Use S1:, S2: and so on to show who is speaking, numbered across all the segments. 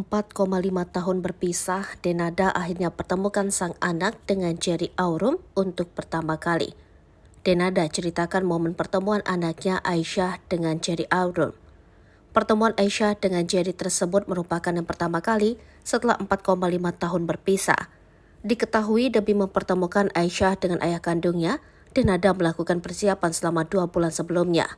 S1: 4,5 tahun berpisah, Denada akhirnya pertemukan sang anak dengan Jerry Aurum untuk pertama kali. Denada ceritakan momen pertemuan anaknya Aisyah dengan Jerry Aurum. Pertemuan Aisyah dengan Jerry tersebut merupakan yang pertama kali setelah 4,5 tahun berpisah. Diketahui demi mempertemukan Aisyah dengan ayah kandungnya, Denada melakukan persiapan selama 2 bulan sebelumnya.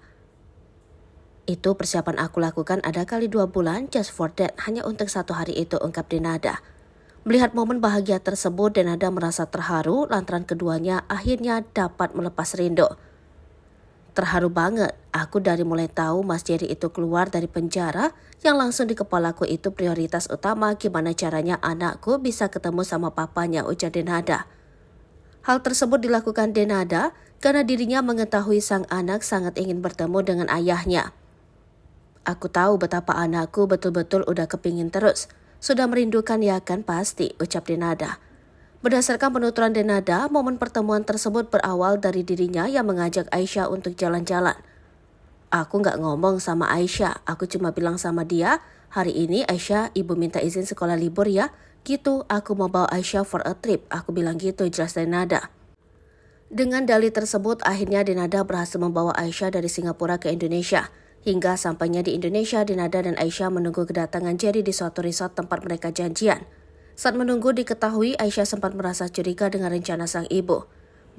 S1: Itu persiapan aku lakukan ada kali 2 bulan just for that, hanya untuk 1 hari itu, ungkap Denada. Melihat momen bahagia tersebut, Denada merasa terharu lantaran keduanya akhirnya dapat melepas rindu. Terharu banget, aku dari mulai tahu Mas Jerry itu keluar dari penjara, yang langsung di kepalaku itu prioritas utama gimana caranya anakku bisa ketemu sama papanya, ujar Denada. Hal tersebut dilakukan Denada karena dirinya mengetahui sang anak sangat ingin bertemu dengan ayahnya. Aku tahu betapa anakku betul-betul udah kepingin terus. Sudah merindukan ya kan pasti, ucap Denada. Berdasarkan penuturan Denada, momen pertemuan tersebut berawal dari dirinya yang mengajak Aisyah untuk jalan-jalan. Aku nggak ngomong sama Aisyah, aku cuma bilang sama dia, hari ini Aisyah ibu minta izin sekolah libur ya. Gitu, aku mau bawa Aisyah for a trip, aku bilang gitu, jelas Denada. Dengan dalih tersebut, akhirnya Denada berhasil membawa Aisyah dari Singapura ke Indonesia. Hingga sampainya di Indonesia, Denada dan Aisyah menunggu kedatangan Jerry di suatu resort tempat mereka janjian. Saat menunggu diketahui Aisyah sempat merasa curiga dengan rencana sang ibu.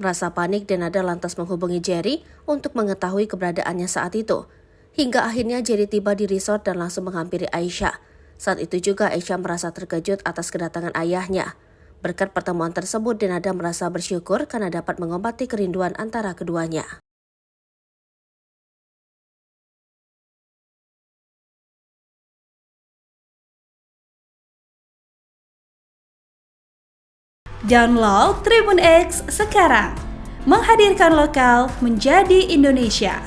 S1: Merasa panik, Denada lantas menghubungi Jerry untuk mengetahui keberadaannya saat itu. Hingga akhirnya Jerry tiba di resort dan langsung menghampiri Aisyah. Saat itu juga Aisyah merasa terkejut atas kedatangan ayahnya. Berkat pertemuan tersebut, Denada merasa bersyukur karena dapat mengobati kerinduan antara keduanya.
S2: Download Tribun X sekarang, menghadirkan lokal menjadi Indonesia.